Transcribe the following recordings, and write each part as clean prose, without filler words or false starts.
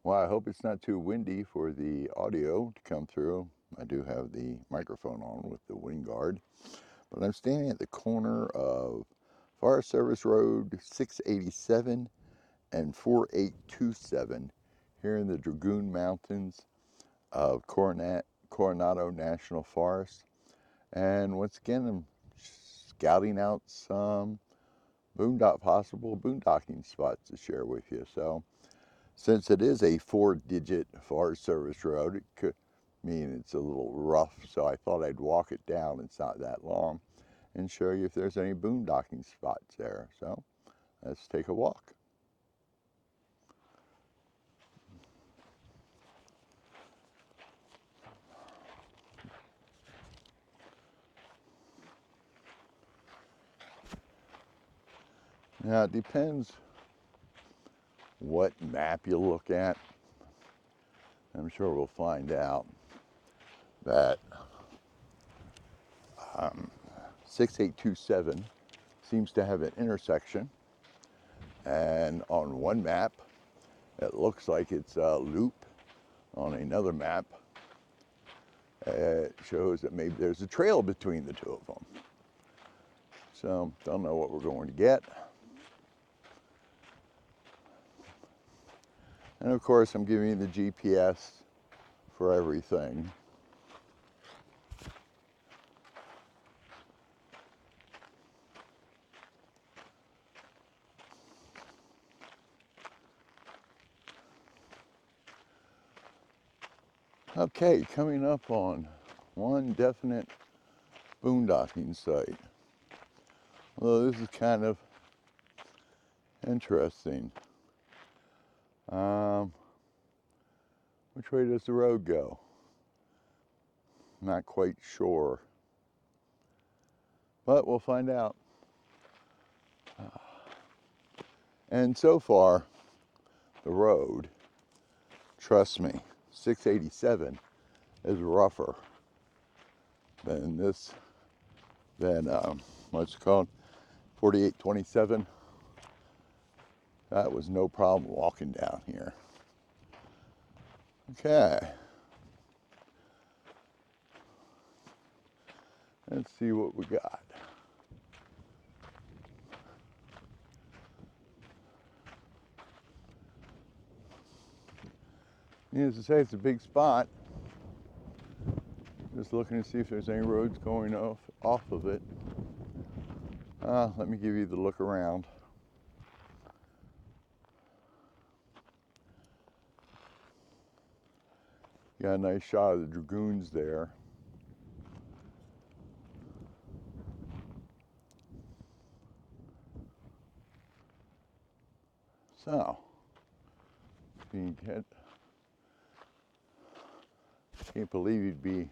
Well, I hope it's not too windy for the audio to come through. I do have the microphone on with the wind guard, but I'm standing at the corner of Forest Service Road 687 and 4827 here in the Dragoon Mountains of Coronado National Forest. And once again, I'm scouting out some possible boondocking spots to share with you. So since it is a 4-digit Forest Service road, it could mean it's a little rough, so I thought I'd walk it down. It's not that long, and show you if there's any boondocking spots there. So let's take a walk. Now it depends what map you look at. I'm sure we'll find out that 6827 seems to have an intersection, and on one map it looks like it's a loop. On another map it shows that maybe there's a trail between the two of them. So don't know what we're going to get. And of course I'm giving you the GPS for everything. Okay, coming up on one definite boondocking site. Although this is kind of interesting. Which way does the road go? Not quite sure. But we'll find out. And so far, the road, trust me, 687 is rougher than what's it called, 4827. That was no problem walking down here. Okay. Let's see what we got. Needless to say, it's a big spot. Just looking to see if there's any roads going off of it. Let me give you the look around. Got a nice shot of the Dragoons there. So, can't believe you'd be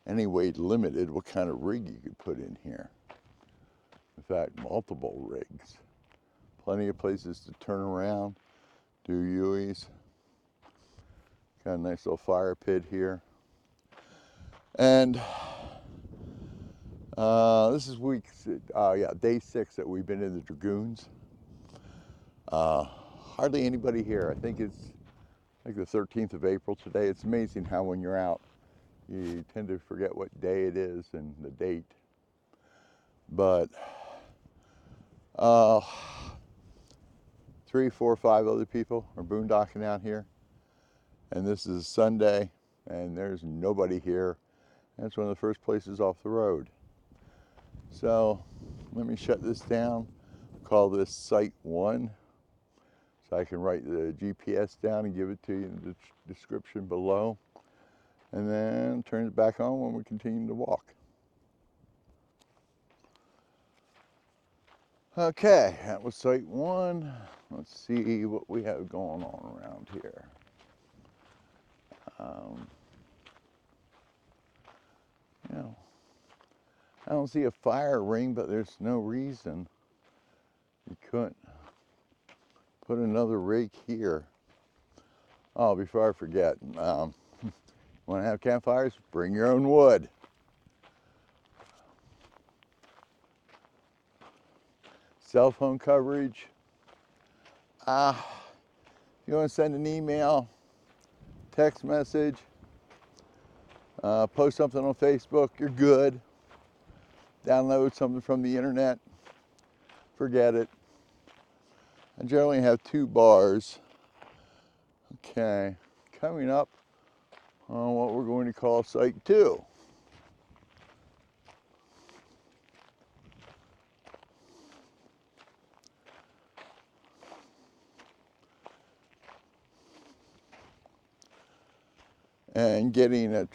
any way limited what kind of rig you could put in here. In fact, multiple rigs. Plenty of places to turn around, do Uis. Got a nice little fire pit here. And this is day 6 that we've been in the Dragoons. Hardly anybody here. I think it's like the 13th of April today. It's amazing how when you're out, you tend to forget what day it is and the date. But 3, 4, 5 other people are boondocking out here. And this is Sunday, and there's nobody here. That's one of the first places off the road. So let me shut this down, call this Site 1, so I can write the GPS down and give it to you in the description below, and then turn it back on when we continue to walk. Okay, that was Site 1. Let's see what we have going on around here. I don't see a fire ring, but there's no reason you couldn't put another rig here. Oh, before I forget, want to have campfires? Bring your own wood. Cell phone coverage. If you want to send an email, text message, post something on Facebook, you're good. Download something from the internet, forget it. I generally have 2 bars. Okay, coming up on what we're going to call Site 2. And getting a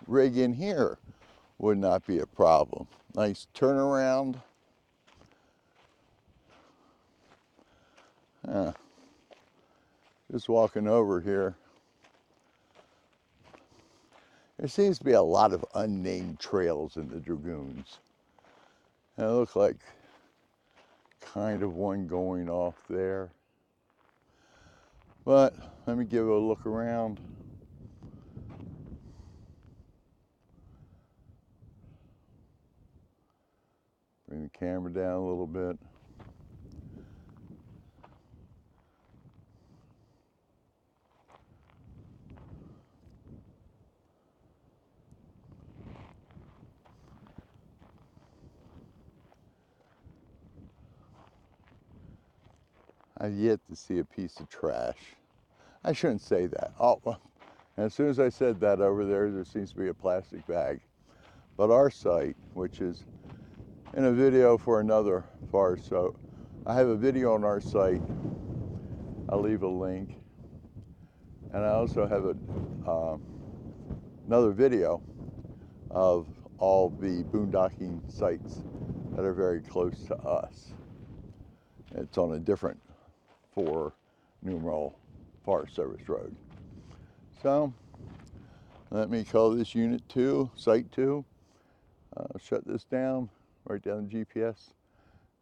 rig in here would not be a problem. Nice turnaround. Just walking over here. There seems to be a lot of unnamed trails in the Dragoons. And it looks like kind of one going off there. But let me give it a look around. Bring the camera down a little bit. I've yet to see a piece of trash. I shouldn't say that. Oh, well, and as soon as I said that over there seems to be a plastic bag. But our site, which is in a video for another farce, so I have a video on our site. I'll leave a link. And I also have another video of all the boondocking sites that are very close to us. It's on a different 4 numeral Forest Service road. So let me call this Unit 2, Site 2. Shut this down, write down the GPS,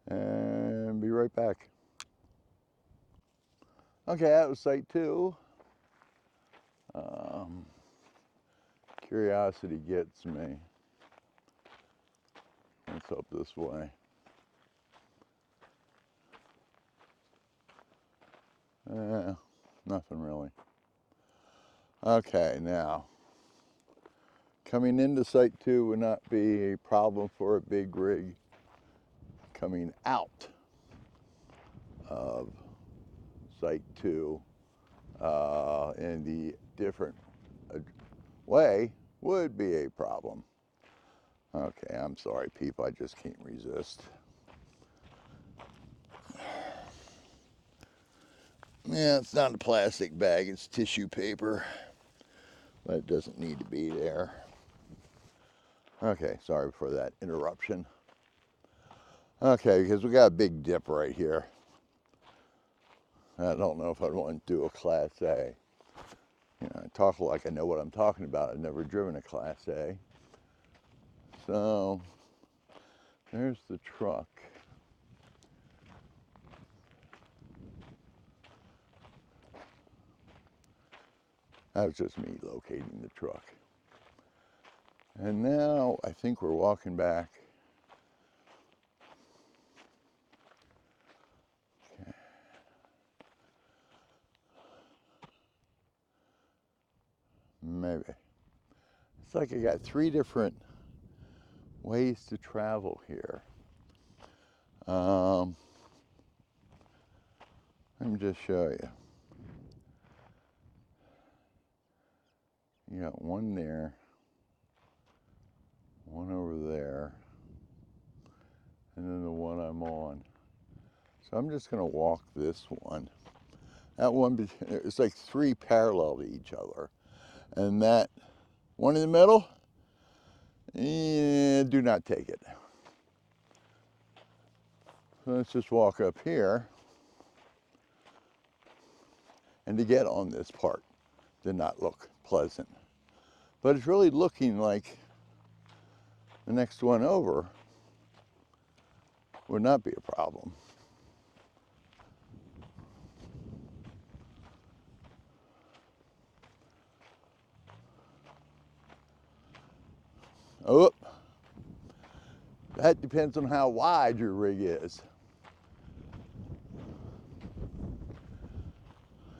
and be right back. Okay, that was Site 2. Curiosity gets me. It's up this way. Nothing really. Okay, now, coming into Site 2 would not be a problem for a big rig. Coming out of Site 2 in the different way would be a problem. Okay, I'm sorry, people, I just can't resist. Yeah, it's not a plastic bag, it's tissue paper, but it doesn't need to be there. Okay, sorry for that interruption. Okay, because we got a big dip right here. I don't know if I'd want to do a Class A. You know, I talk like I know what I'm talking about. I've never driven a Class A. So, there's the truck. That was just me locating the truck. And now I think we're walking back. Okay. Maybe. It's like I got 3 different ways to travel here. Let me just show you. You got one there, one over there, and then the one I'm on. So I'm just going to walk this one. That one, it's like 3 parallel to each other. And that one in the middle, do not take it. So let's just walk up here. And to get on this part did not look pleasant. But it's really looking like the next one over would not be a problem. Oh, that depends on how wide your rig is.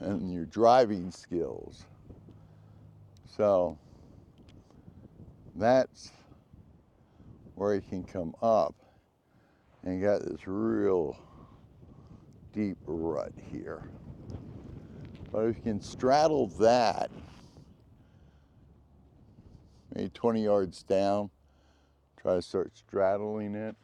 And driving skills. So that's where he can come up and got this real deep rut here. But if you can straddle that, maybe 20 yards down, try to start straddling it.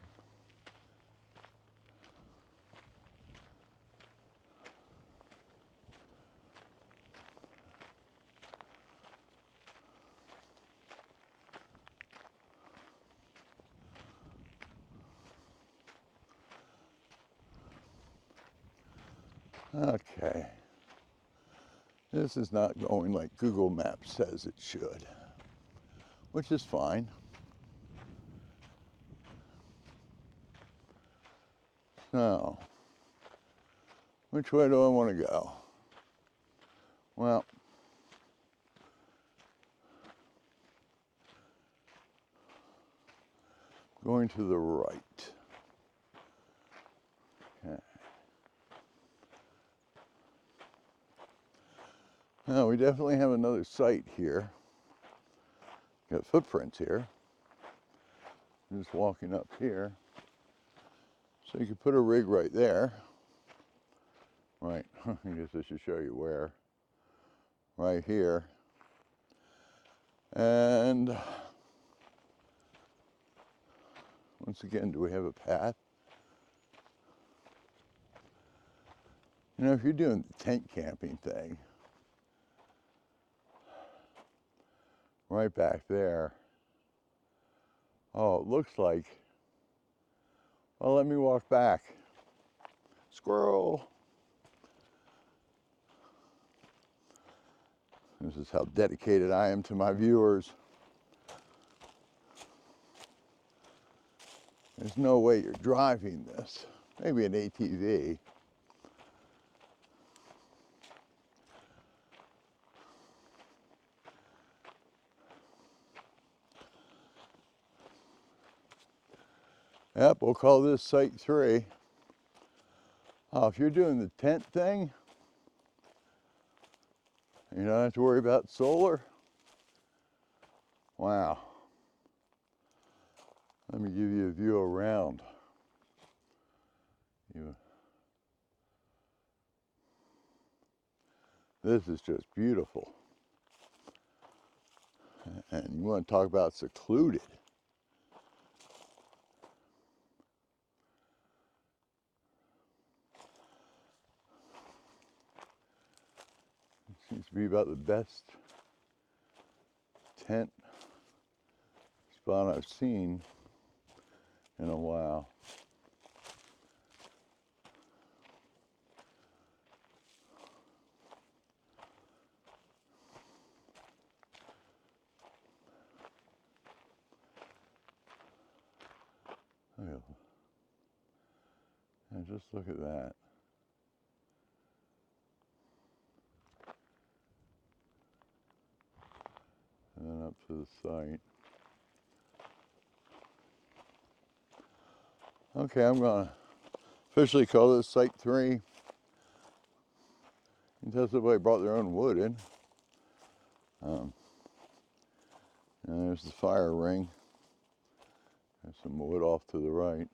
Okay. This is not going like Google Maps says it should, which is fine. So, which way do I want to go? Well, going to the right. Okay. Now we definitely have another site here. Got footprints here. Just walking up here. So you could put a rig right there. Right, I guess I should show you where. Right here. And once again, do we have a path? You know, if you're doing the tent camping thing, right back there, oh, it looks like, well, let me walk back. Squirrel. This is how dedicated I am to my viewers. There's no way you're driving this. Maybe an ATV. Yep, we'll call this Site 3. Oh, if you're doing the tent thing, you don't have to worry about solar. Wow. Let me give you a view around. This is just beautiful. And you want to talk about secluded. It seems to be about the best tent spot I've seen in a while. And just look at that. And then up to the site. Okay, I'm going to officially call this Site 3. Until somebody brought their own wood in. And there's the fire ring. There's some wood off to the right.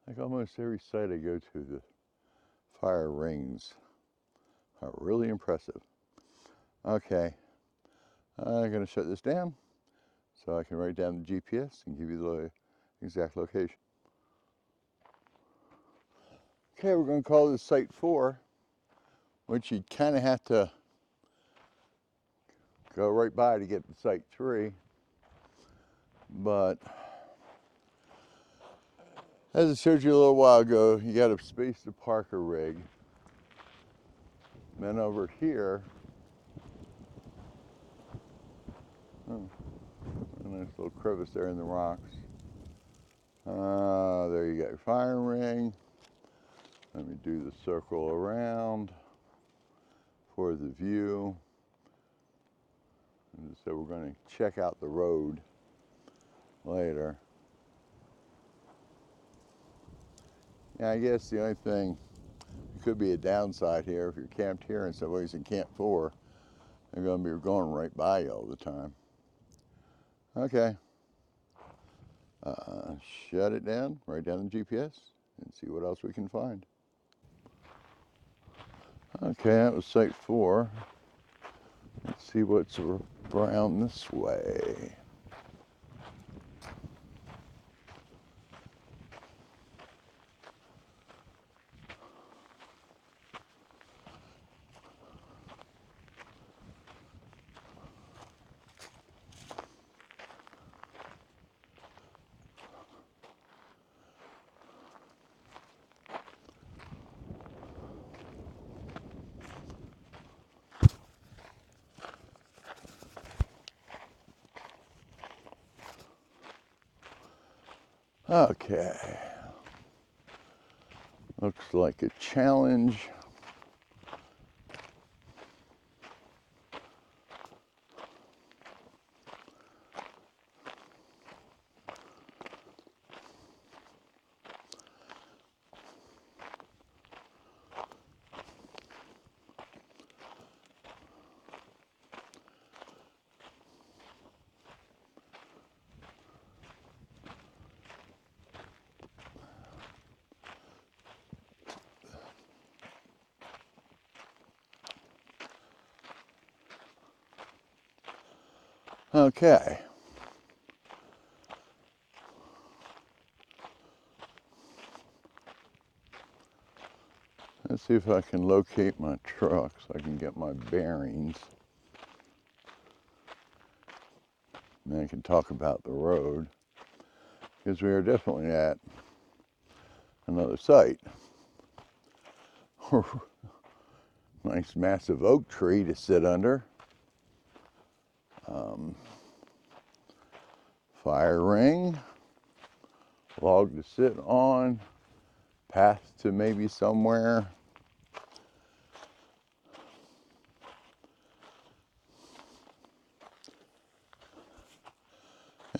Like almost every site I go to, the fire rings are really impressive. Okay, I'm going to shut this down so I can write down the GPS and give you the exact location. Okay, we're going to call this Site 4, which you kind of have to go right by to get to Site 3. But as I showed you a little while ago, you got a space to park a rig. Then over here, oh, a nice little crevice there in the rocks. There you got your fire ring. Let me do the circle around for the view. And so we're going to check out the road later. Yeah, I guess the only thing could be a downside here. If you're camped here and somebody's in Camp 4, they're going to be going right by you all the time. Okay. Shut it down, write down the GPS, and see what else we can find. Okay, that was Site 4. Let's see what's around this way. Okay. Looks like a challenge. Okay. Let's see if I can locate my truck so I can get my bearings. And then I can talk about the road, because we are definitely at another site. Nice massive oak tree to sit under. Fire ring, log to sit on, path to maybe somewhere.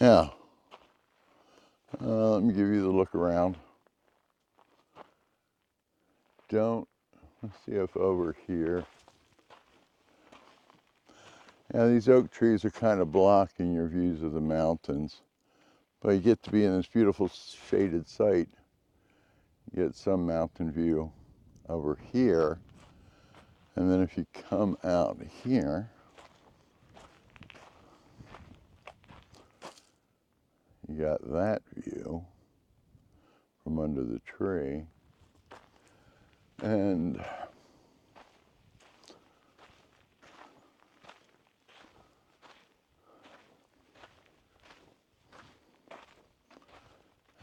Yeah. Let me give you the look around. Let's see if over here. Yeah, these oak trees are kind of blocking your views of the mountains. But you get to be in this beautiful shaded site. You get some mountain view over here. And then if you come out here, you got that view from under the tree. And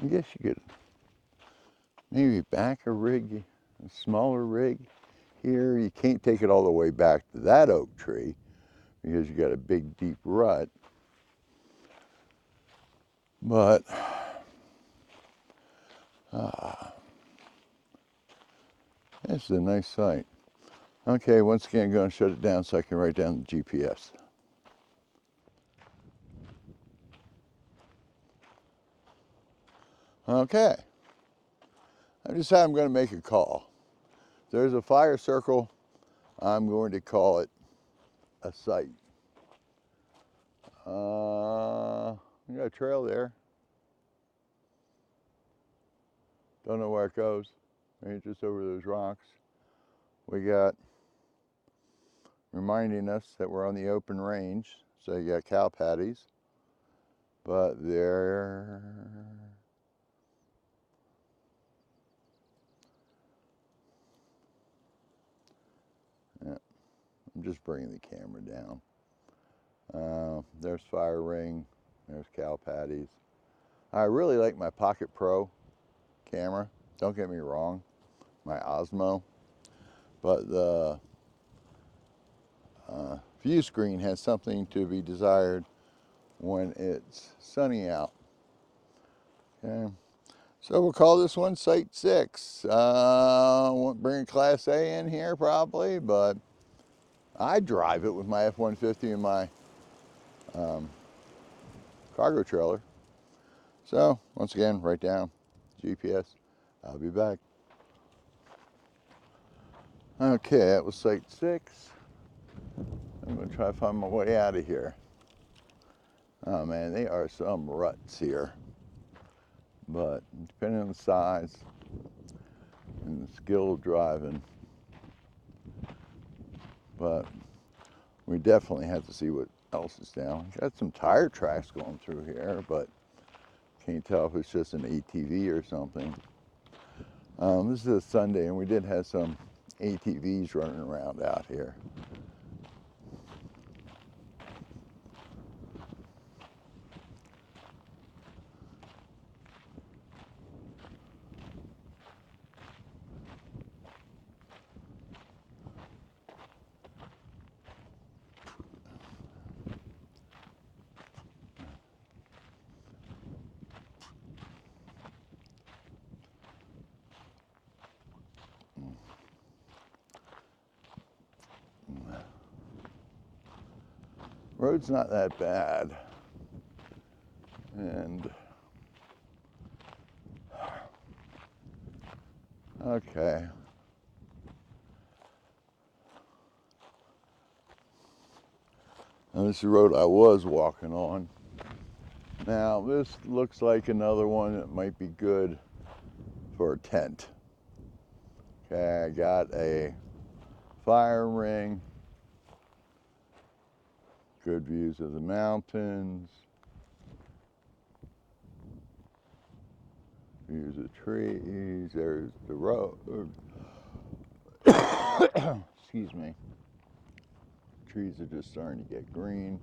I guess you could maybe back a rig, a smaller rig here. You can't take it all the way back to that oak tree because you got a big deep rut. But this is a nice site. Okay, once again, I'm going to shut it down so I can write down the GPS. Okay, I decided I'm going to make a call. There's a fire circle. I'm going to call it a site. We got a trail there. Don't know where it goes. Maybe just over those rocks. We got reminding us that we're on the open range. So you got cow patties, but they're I'm just bringing the camera down. There's fire ring, there's cow patties. I really like my Pocket Pro camera, don't get me wrong, my Osmo, but the view screen has something to be desired when it's sunny out. Okay, so we'll call this one Site 6. Won't bring a Class A in here probably, but I drive it with my F-150 and my cargo trailer. So once again, write down GPS. I'll be back. Okay, that was site 6. I'm going to try to find my way out of here. Oh man, they are some ruts here. But depending on the size and the skill of driving, but we definitely have to see what else is down. Got some tire tracks going through here, but can't tell if it's just an ATV or something. This is a Sunday, and we did have some ATVs running around out here. Road's not that bad, and okay. Now this is the road I was walking on. Now this looks like another one that might be good for a tent. Okay, I got a fire ring, good views of the mountains, views of trees, there's the road. Excuse me. Trees are just starting to get green.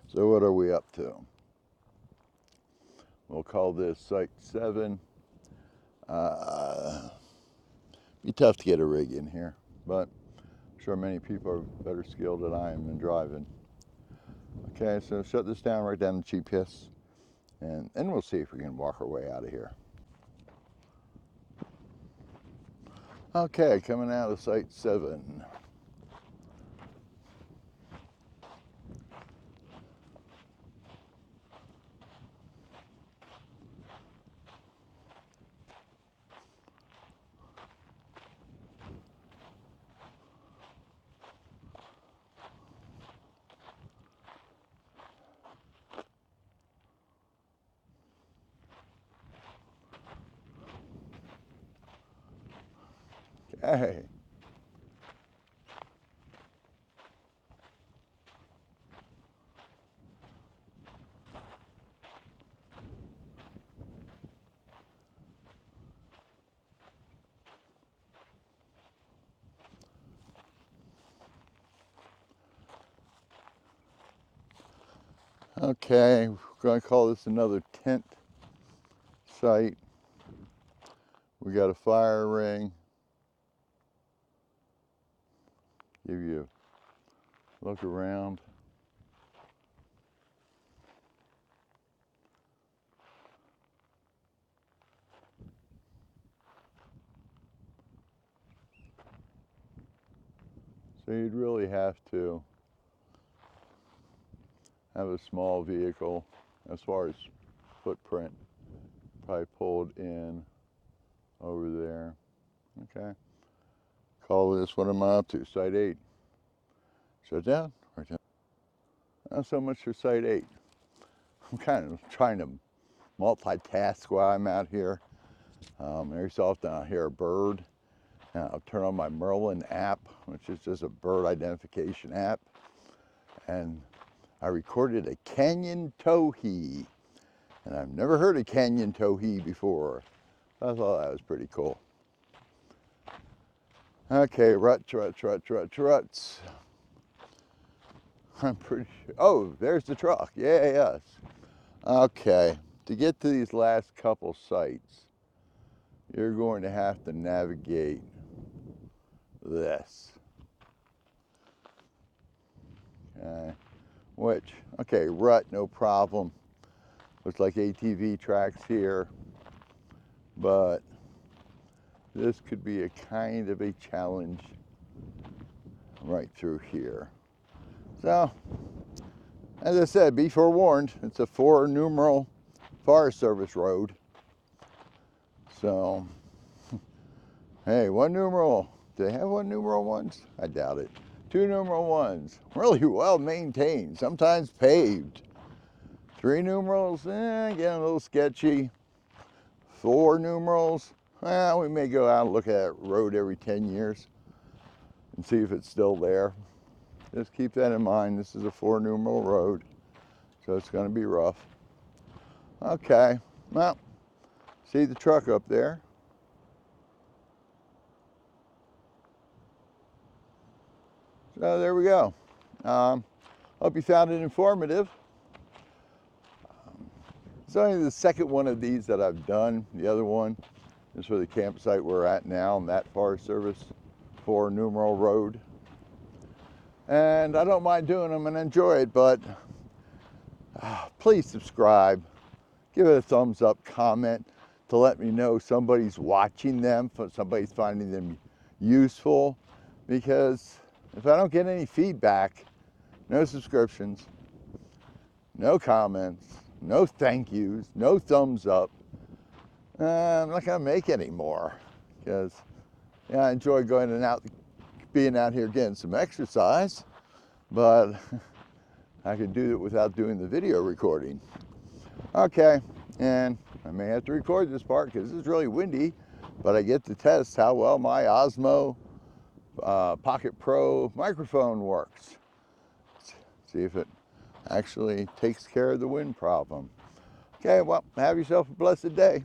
So what are we up to? We'll call this Site 7. Be tough to get a rig in here, but I'm sure many people are better skilled than I am in driving. Okay, so shut this down, write down the GPS, and then we'll see if we can walk our way out of here. Okay, coming out of Site 7. Okay. Okay, we're going to call this another tent site. We got a fire ring. Give you a look around. So you'd really have to have a small vehicle as far as footprint, probably pulled in over there. Okay, call this, what am I up to? Site 8. Shut down, right down. Not so much for Site 8. I'm kind of trying to multitask while I'm out here. Every so often I'll hear a bird, and I'll turn on my Merlin app, which is just a bird identification app, and I recorded a canyon towhee, and I've never heard a canyon towhee before. I thought that was pretty cool. Okay, ruts. I'm pretty sure, oh, there's the truck, yeah, yes. Okay, to get to these last couple sites, you're going to have to navigate this. Okay, okay, rut, no problem. Looks like ATV tracks here, but this could be a kind of a challenge right through here. So, as I said, be forewarned, it's a 4-numeral Forest Service road. So, hey, 1 numeral Do they have 1 numeral ones? I doubt it. 2 numeral ones, really well maintained, sometimes paved. 3 numerals, getting a little sketchy. 4 numerals, we may go out and look at that road every 10 years and see if it's still there. Just keep that in mind. This is a 4 numeral road, so it's going to be rough. Okay, well, see the truck up there? So there we go. Hope you found it informative. It's only the second one of these that I've done. The other one is for the campsite we're at now on that Forest Service 4 numeral road. And I don't mind doing them and enjoy it, but please subscribe, give it a thumbs up, comment to let me know somebody's watching them, somebody's finding them useful, because if I don't get any feedback, no subscriptions, no comments, no thank yous, no thumbs up, I'm not gonna make any more, because I enjoy going and out, being out here getting some exercise, but I can do it without doing the video recording. Okay, and I may have to record this part because it's really windy, but I get to test how well my Osmo Pocket Pro microphone works. See if it actually takes care of the wind problem. Okay, well, have yourself a blessed day.